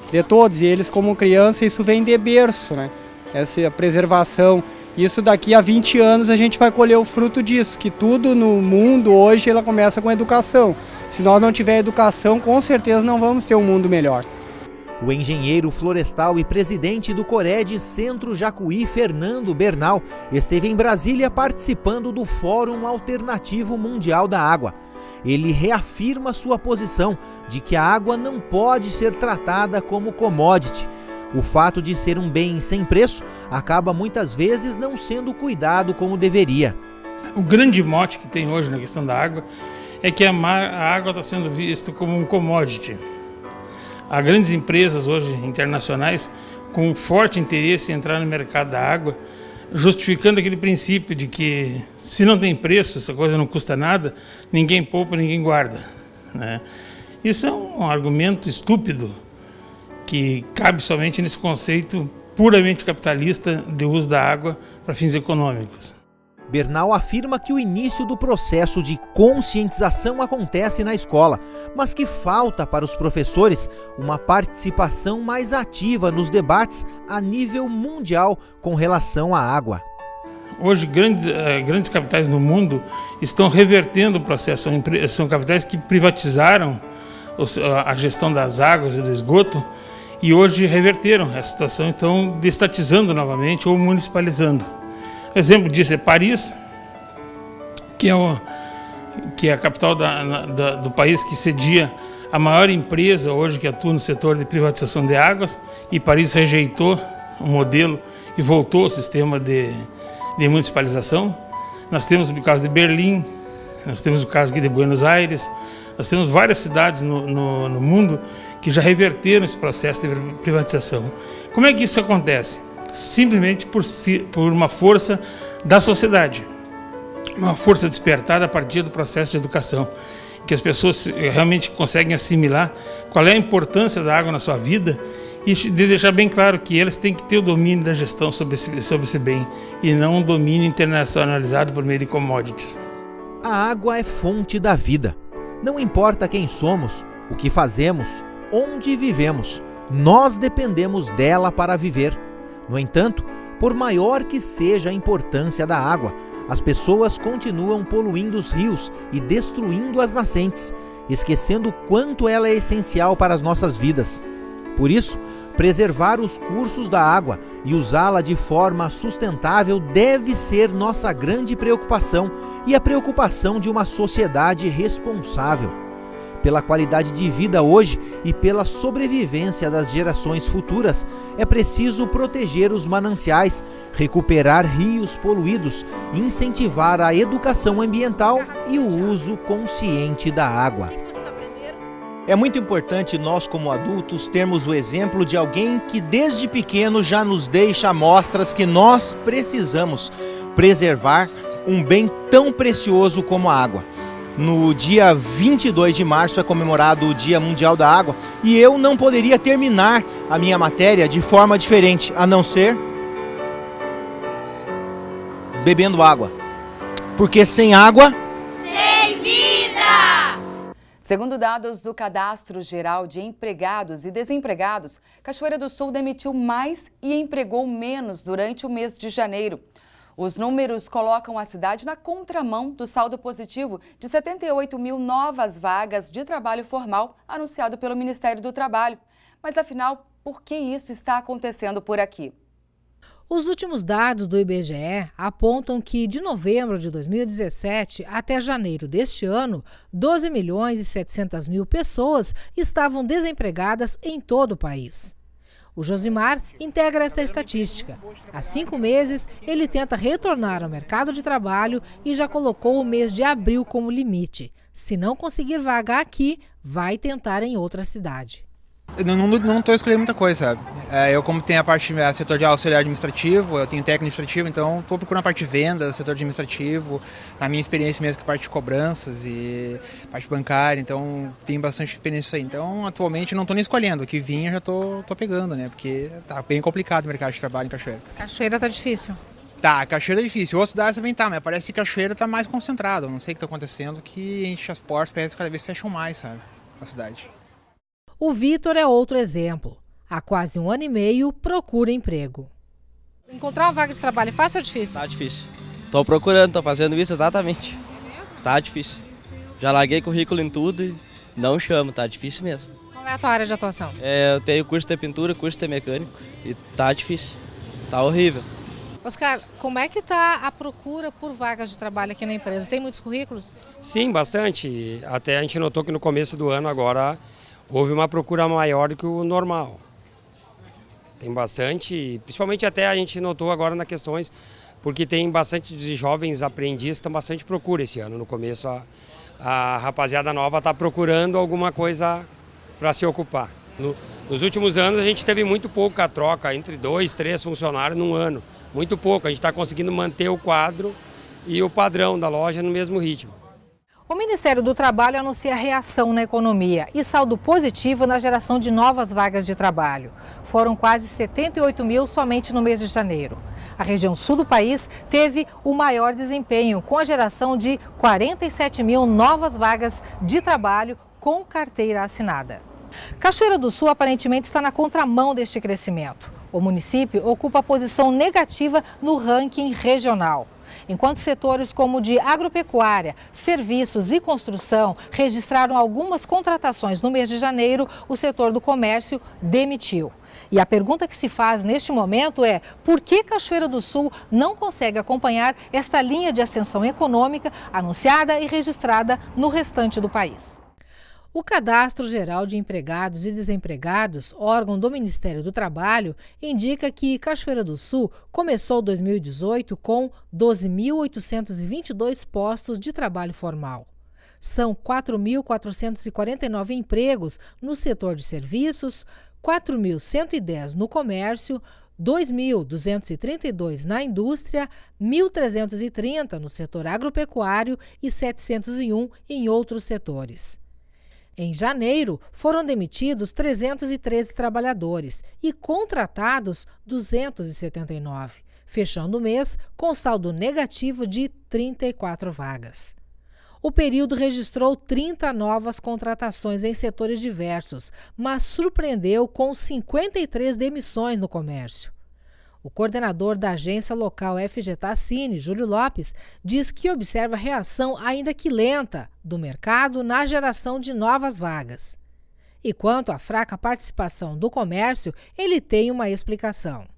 de todos. E eles, como criança, isso vem de berço, né? Essa preservação. Isso daqui a 20 anos a gente vai colher o fruto disso, que tudo no mundo hoje ela começa com educação. Se nós não tiver educação, com certeza não vamos ter um mundo melhor. O engenheiro florestal e presidente do Cored Centro Jacuí, Fernando Bernal, esteve em Brasília participando do Fórum Alternativo Mundial da Água. Ele reafirma sua posição de que a água não pode ser tratada como commodity. O fato de ser um bem sem preço acaba muitas vezes não sendo cuidado como deveria. O grande mote que tem hoje na questão da água é que a água está sendo vista como um commodity. Há grandes empresas hoje internacionais com forte interesse em entrar no mercado da água, justificando aquele princípio de que se não tem preço, essa coisa não custa nada, ninguém poupa, ninguém guarda, né? Isso é um argumento estúpido que cabe somente nesse conceito puramente capitalista de uso da água para fins econômicos. Bernal afirma que o início do processo de conscientização acontece na escola, mas que falta para os professores uma participação mais ativa nos debates a nível mundial com relação à água. Hoje, grandes capitais no mundo estão revertendo o processo. São capitais que privatizaram a gestão das águas e do esgoto e hoje reverteram essa situação, então destatizando novamente ou municipalizando. Exemplo disso é Paris, que é a capital do país que cedia a maior empresa hoje que atua no setor de privatização de águas, e Paris rejeitou o modelo e voltou ao sistema de municipalização. Nós temos o caso de Berlim, nós temos o caso aqui de Buenos Aires, nós temos várias cidades no mundo que já reverteram esse processo de privatização. Como é que isso acontece? Simplesmente por uma força da sociedade, uma força despertada a partir do processo de educação, que as pessoas realmente conseguem assimilar qual é a importância da água na sua vida e de deixar bem claro que elas têm que ter o domínio da gestão sobre esse bem e não um domínio internacionalizado por meio de commodities. A água é fonte da vida. Não importa quem somos, o que fazemos, onde vivemos, nós dependemos dela para viver. No entanto, por maior que seja a importância da água, as pessoas continuam poluindo os rios e destruindo as nascentes, esquecendo o quanto ela é essencial para as nossas vidas. Por isso, preservar os cursos da água e usá-la de forma sustentável deve ser nossa grande preocupação e a preocupação de uma sociedade responsável. Pela qualidade de vida hoje e pela sobrevivência das gerações futuras, é preciso proteger os mananciais, recuperar rios poluídos, incentivar a educação ambiental e o uso consciente da água. É muito importante nós, como adultos, termos o exemplo de alguém que desde pequeno já nos deixa amostras que nós precisamos preservar um bem tão precioso como a água. No dia 22 de março é comemorado o Dia Mundial da Água e eu não poderia terminar a minha matéria de forma diferente, a não ser bebendo água. Porque sem água... sem vida! Segundo dados do Cadastro Geral de Empregados e Desempregados, Cachoeira do Sul demitiu mais e empregou menos durante o mês de janeiro. Os números colocam a cidade na contramão do saldo positivo de 78 mil novas vagas de trabalho formal anunciado pelo Ministério do Trabalho. Mas afinal, por que isso está acontecendo por aqui? Os últimos dados do IBGE apontam que de novembro de 2017 até janeiro deste ano, 12 milhões e 700 mil pessoas estavam desempregadas em todo o país. O Josimar integra essa estatística. Há 5 meses, ele tenta retornar ao mercado de trabalho e já colocou o mês de abril como limite. Se não conseguir vaga aqui, vai tentar em outra cidade. Não estou escolhendo muita coisa, sabe? Eu, como tenho a parte setor de auxiliar administrativo, eu tenho técnico administrativo, então estou procurando a parte de vendas, setor administrativo, na minha experiência mesmo, que a parte de cobranças e parte bancária, então tenho bastante experiência aí. Então, atualmente, não estou nem escolhendo, o que vinha já estou pegando, né? Porque tá bem complicado o mercado de trabalho em Cachoeira. Cachoeira tá difícil? Tá, Cachoeira é difícil, outras cidades também tá, mas parece que Cachoeira tá mais concentrado, não sei o que está acontecendo, que enche as portas, parece que cada vez fecham mais, sabe, na cidade. O Vitor é outro exemplo. Há quase 1 ano e meio procura emprego. Encontrar uma vaga de trabalho é fácil ou difícil? Tá difícil. Tô procurando, tô fazendo isso exatamente. Tá difícil. Já larguei currículo em tudo e não chamo, tá difícil mesmo. Qual é a tua área de atuação? Eu tenho curso de pintura, curso de mecânico e tá difícil. Tá horrível. Oscar, como é que está a procura por vagas de trabalho aqui na empresa? Tem muitos currículos? Sim, bastante. Até a gente notou que no começo do ano agora houve uma procura maior do que o normal. Tem bastante, principalmente até a gente notou agora nas questões, porque tem bastante de jovens aprendizes, estão bastante procura esse ano. No começo a rapaziada nova está procurando alguma coisa para se ocupar. Nos últimos anos a gente teve muito pouca troca, entre 2, 3 funcionários num ano. Muito pouco, a gente está conseguindo manter o quadro e o padrão da loja no mesmo ritmo. O Ministério do Trabalho anuncia reação na economia e saldo positivo na geração de novas vagas de trabalho. Foram quase 78 mil somente no mês de janeiro. A região sul do país teve o maior desempenho, com a geração de 47 mil novas vagas de trabalho com carteira assinada. Cachoeira do Sul aparentemente está na contramão deste crescimento. O município ocupa a posição negativa no ranking regional. Enquanto setores como de agropecuária, serviços e construção registraram algumas contratações no mês de janeiro, o setor do comércio demitiu. E a pergunta que se faz neste momento é: por que Cachoeira do Sul não consegue acompanhar esta linha de ascensão econômica anunciada e registrada no restante do país? O Cadastro Geral de Empregados e Desempregados, órgão do Ministério do Trabalho, indica que Cachoeira do Sul começou 2018 com 12.822 postos de trabalho formal. São 4.449 empregos no setor de serviços, 4.110 no comércio, 2.232 na indústria, 1.330 no setor agropecuário e 701 em outros setores. Em janeiro, foram demitidos 313 trabalhadores e contratados 279, fechando o mês com saldo negativo de 34 vagas. O período registrou 30 novas contratações em setores diversos, mas surpreendeu com 53 demissões no comércio. O coordenador da agência local FGTACine, Júlio Lopes, diz que observa reação ainda que lenta do mercado na geração de novas vagas. E quanto à fraca participação do comércio, ele tem uma explicação.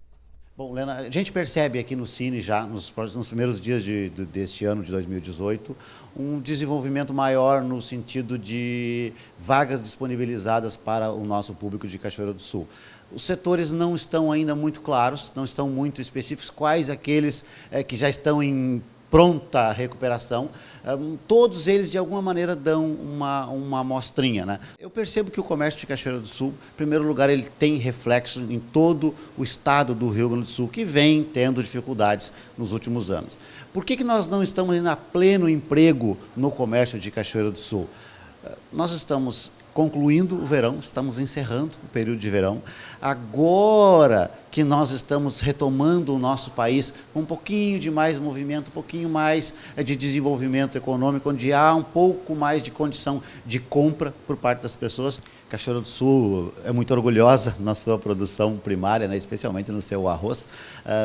Bom, Lena, a gente percebe aqui no Cine já, nos primeiros dias deste ano de 2018, um desenvolvimento maior no sentido de vagas disponibilizadas para o nosso público de Cachoeira do Sul. Os setores não estão ainda muito claros, não estão muito específicos, quais aqueles que já estão em pronta recuperação, todos eles de alguma maneira dão uma amostrinha, né? Eu percebo que o comércio de Cachoeira do Sul, em primeiro lugar, ele tem reflexo em todo o estado do Rio Grande do Sul, que vem tendo dificuldades nos últimos anos. Por que nós não estamos ainda a pleno emprego no comércio de Cachoeira do Sul? Nós estamos concluindo o verão, estamos encerrando o período de verão. Agora que nós estamos retomando o nosso país com um pouquinho de mais movimento, um pouquinho mais de desenvolvimento econômico, onde há um pouco mais de condição de compra por parte das pessoas. Cachoeira do Sul é muito orgulhosa na sua produção primária, né, especialmente no seu arroz,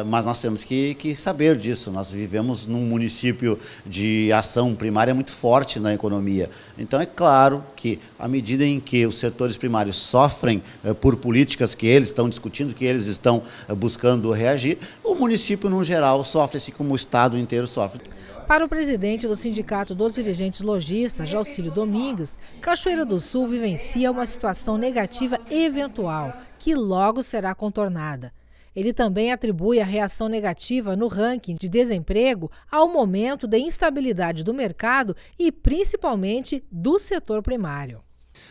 mas nós temos que saber disso. Nós vivemos num município de ação primária muito forte na economia. Então é claro que, à medida em que os setores primários sofrem por políticas que eles estão discutindo, que eles estão buscando reagir, o município, no geral, sofre, assim como o Estado inteiro sofre. Para o presidente do Sindicato dos Dirigentes Lojistas, Jaucílio Domingues, Cachoeira do Sul vivencia uma situação negativa eventual, que logo será contornada. Ele também atribui a reação negativa no ranking de desemprego ao momento da instabilidade do mercado e principalmente do setor primário.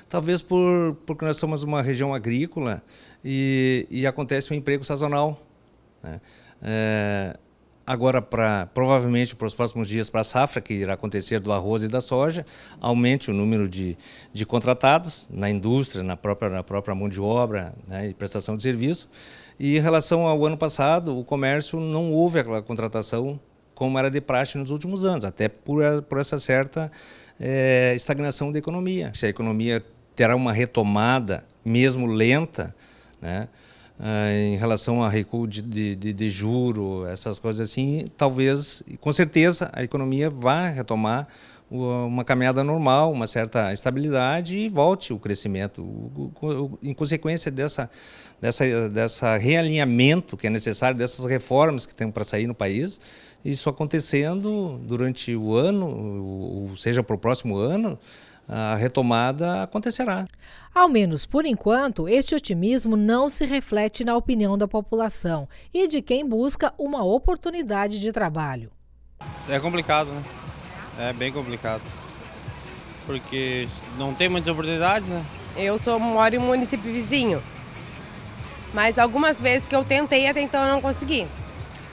Talvez porque nós somos uma região agrícola e acontece um emprego sazonal, né? Agora, provavelmente, para os próximos dias, para a safra que irá acontecer do arroz e da soja, aumente o número de contratados na indústria, na própria mão de obra, né, e prestação de serviço. E em relação ao ano passado, o comércio não houve aquela contratação como era de praxe nos últimos anos, até por essa certa estagnação da economia. Se a economia terá uma retomada, mesmo lenta, né, em relação a recuo de juro, essas coisas assim, talvez, com certeza, a economia vai retomar uma caminhada normal, uma certa estabilidade e volte o crescimento. Em consequência dessa realinhamento que é necessário, dessas reformas que tem para sair no país, isso acontecendo durante o ano, ou seja, para o próximo ano, a retomada acontecerá. Ao menos por enquanto, este otimismo não se reflete na opinião da população e de quem busca uma oportunidade de trabalho. É complicado, né? É bem complicado, porque não tem muitas oportunidades, né? Eu moro em um município vizinho, mas algumas vezes que eu tentei, até então eu não consegui.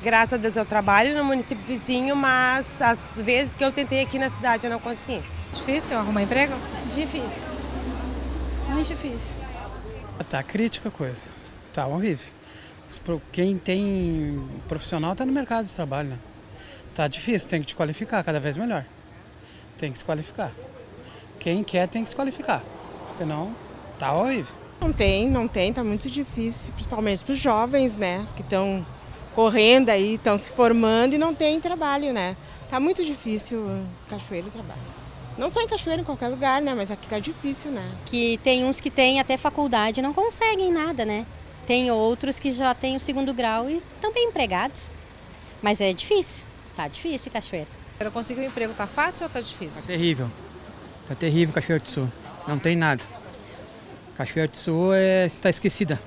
Graças a Deus eu trabalho no município vizinho, mas as vezes que eu tentei aqui na cidade eu não consegui. Difícil arrumar emprego? Difícil. Muito difícil. Tá crítica a coisa. Tá horrível. Quem tem profissional tá no mercado de trabalho, né? Tá difícil, tem que te qualificar cada vez melhor. Tem que se qualificar. Quem quer tem que se qualificar. Senão, tá horrível. Não tem, tá muito difícil, principalmente para os jovens, né? Que estão correndo aí, estão se formando e não tem trabalho, né? Tá muito difícil Cachoeira e trabalho. Não só em Cachoeira, em qualquer lugar, né? Mas aqui tá difícil, né? Que tem uns que têm até faculdade e não conseguem nada, né? Tem outros que já têm o 2º grau e estão bem empregados. Mas é difícil, tá difícil Cachoeira. Para conseguir um emprego tá fácil ou tá difícil? Tá terrível Cachoeira do Sul. Não tem nada. Cachoeira do Sul tá esquecida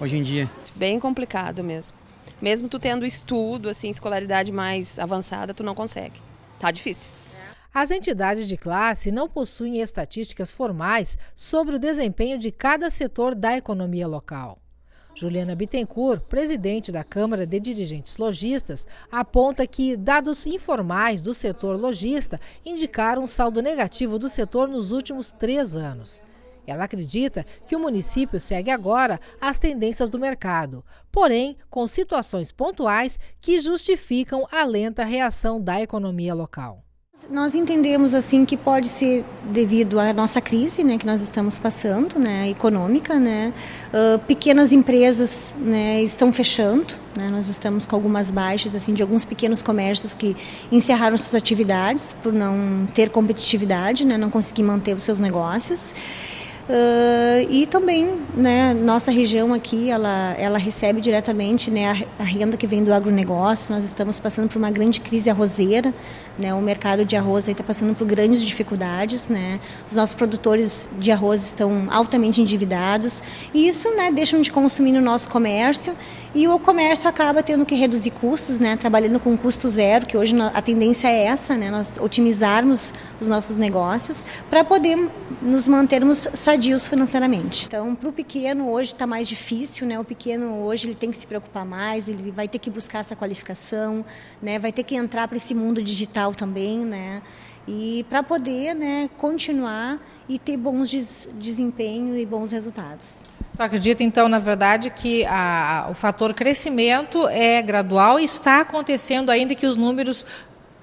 hoje em dia. Bem complicado mesmo. Mesmo tu tendo estudo, assim, escolaridade mais avançada, tu não consegue. Tá difícil. As entidades de classe não possuem estatísticas formais sobre o desempenho de cada setor da economia local. Juliana Bittencourt, presidente da Câmara de Dirigentes Lojistas, aponta que dados informais do setor lojista indicaram um saldo negativo do setor nos últimos 3 anos. Ela acredita que o município segue agora as tendências do mercado, porém com situações pontuais que justificam a lenta reação da economia local. Nós entendemos assim que pode ser devido à nossa crise, né, que nós estamos passando, né, econômica, né, pequenas empresas, né, estão fechando, né, nós estamos com algumas baixas assim de alguns pequenos comércios que encerraram suas atividades por não ter competitividade, né, não conseguir manter os seus negócios. E também, né, nossa região aqui, ela recebe diretamente, né, a renda que vem do agronegócio. Nós estamos passando por uma grande crise arrozeira, né, o mercado de arroz está passando por grandes dificuldades, né, os nossos produtores de arroz estão altamente endividados e isso, né, deixam de consumir no nosso comércio E o comércio acaba tendo que reduzir custos, né, trabalhando com custo zero, que hoje a tendência é essa, né, nós otimizarmos os nossos negócios para poder nos mantermos sadios financeiramente. Então, para o pequeno hoje está mais difícil, né, o pequeno hoje ele tem que se preocupar mais, ele vai ter que buscar essa qualificação, né, vai ter que entrar para esse mundo digital também, né, e para poder, né, continuar e ter bons desempenho e bons resultados. Tu acredita, então, na verdade, que o fator crescimento é gradual e está acontecendo, ainda que os números,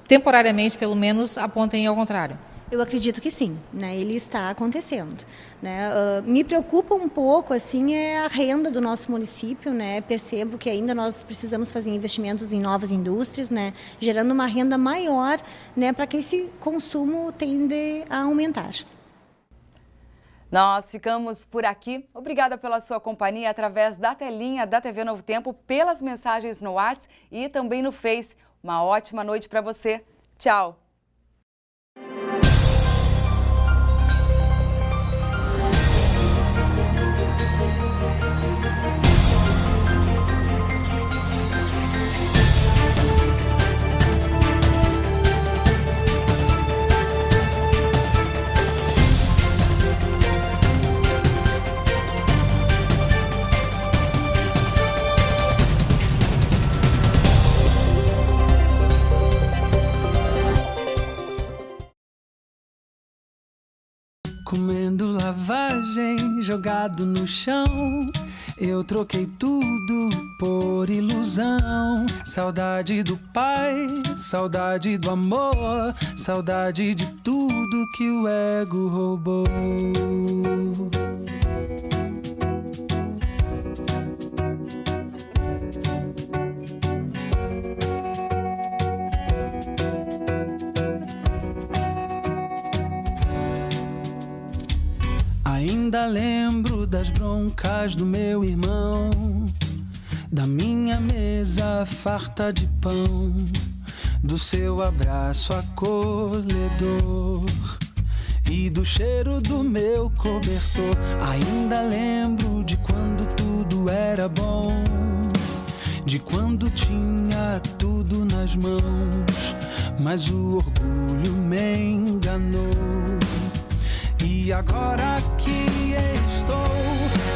temporariamente, pelo menos, apontem ao contrário? Eu acredito que sim, né? Ele está acontecendo, né? Me preocupa um pouco, assim, é a renda do nosso município, né? Percebo que ainda nós precisamos fazer investimentos em novas indústrias, né? Gerando uma renda maior, né? Para que esse consumo tende a aumentar. Nós ficamos por aqui. Obrigada pela sua companhia através da telinha da TV Novo Tempo, pelas mensagens no WhatsApp e também no Face. Uma ótima noite para você. Tchau! Comendo lavagem, jogado no chão. Eu troquei tudo por ilusão. Saudade do pai, saudade do amor, saudade de tudo que o ego roubou. Ainda lembro das broncas do meu irmão, da minha mesa farta de pão, do seu abraço acolhedor e do cheiro do meu cobertor. Ainda lembro de quando tudo era bom, de quando tinha tudo nas mãos, mas o orgulho me enganou. E agora que estou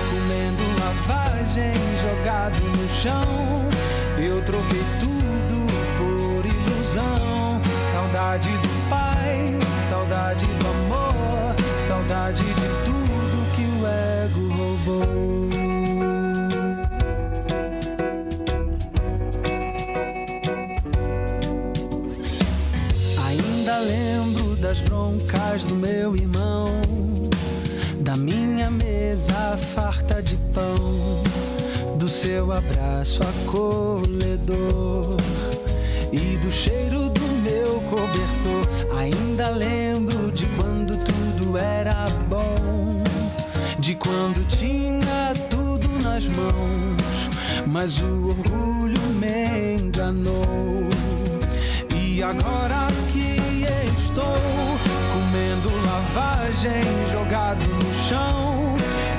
comendo lavagem, jogado no chão, eu troquei tudo por ilusão. Saudade do pai, saudade do amor, saudade de tudo que o ego roubou. Ainda lembro das broncas do meu irmão, da minha mesa farta de pão, do seu abraço acolhedor e do cheiro do meu cobertor. Ainda lembro de quando tudo era bom, de quando tinha tudo nas mãos, mas o orgulho me enganou. E agora que estou comendo lavagem, jogado no chão,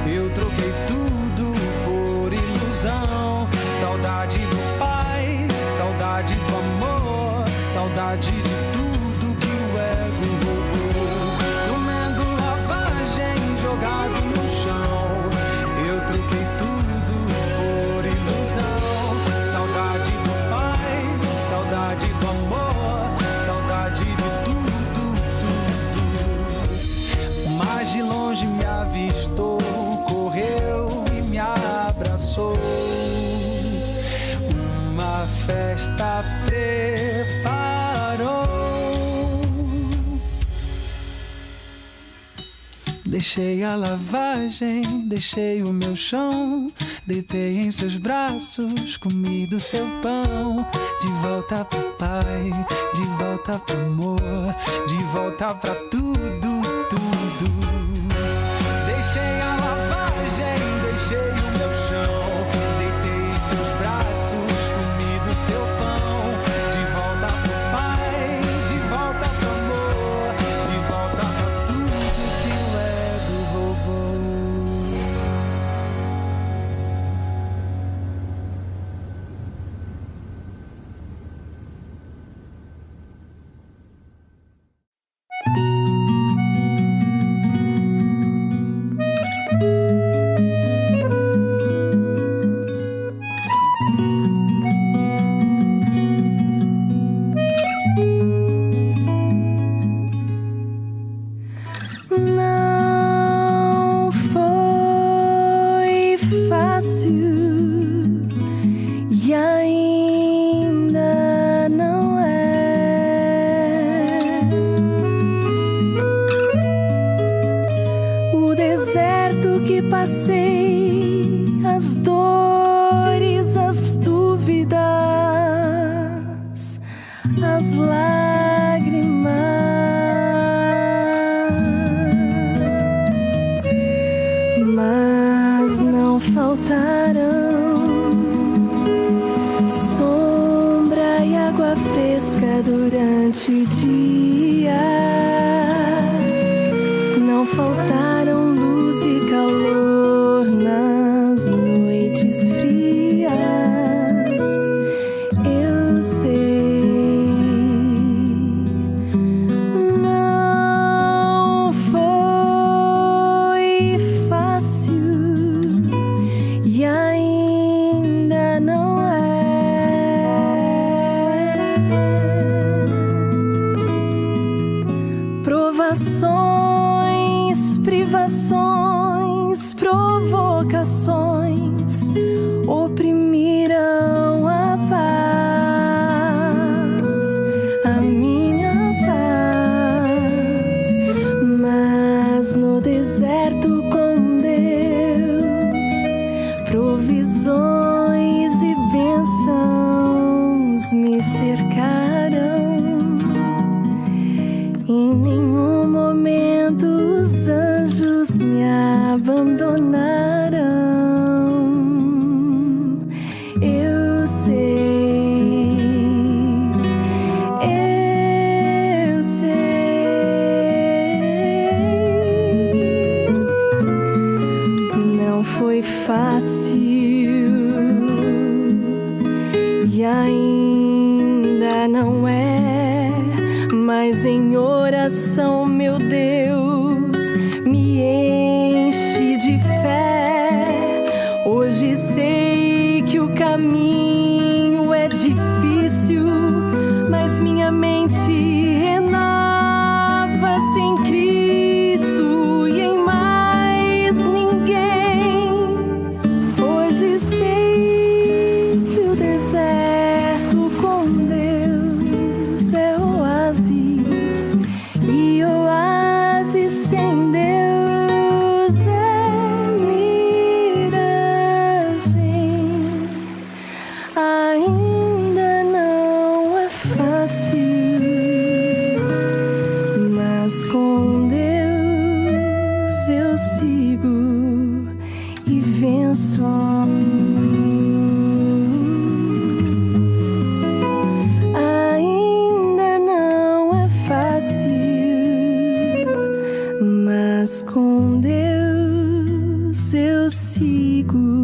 eu troquei tudo por ilusão. Saudade do pai, saudade do amor, saudade de tudo que o ego roubou. Comendo lavagem, jogado no chão, eu troquei tudo por ilusão. Saudade do pai, saudade do amor, saudade de tudo, tudo. Mas de longe me avistou, correu e me abraçou. Uma festa preparou. Deixei a lavagem, deixei o meu chão, deitei em seus braços, comi do seu pão. De volta pro pai, de volta pro amor, de volta pra tudo, tudo. Deixei a lavagem, deixei o meu chão, deitei em seus braços, comi do seu pão. De volta pro pai, de volta pro amor, de volta pra tudo que o ego roubou. as lágrimas, mas não faltarão sombra e água fresca durante o dia. Não faltaram luz e calor nas noites frias. Eu sei, não foi fácil e ainda não é. Provações, privações, provocações oprimiram a paz, a minha paz. Mas no deserto com Deus, provisões e bênçãos me cercaram. Em nenhum momento os anjos me abandonaram. Eu sei, eu sei. Não foi fácil e ainda não é, mas em oração, meu Deus, me enche de fé. Hoje sei que o caminho é difícil, mas minha mente renova-se em Cristo e em mais ninguém. Hoje sei que o deserto com Deus é oásis, e oásis sem Deus é miragem. Ainda não é fácil, mas com Deus eu sigo e venço. Ainda não é fácil, mas com Deus eu sigo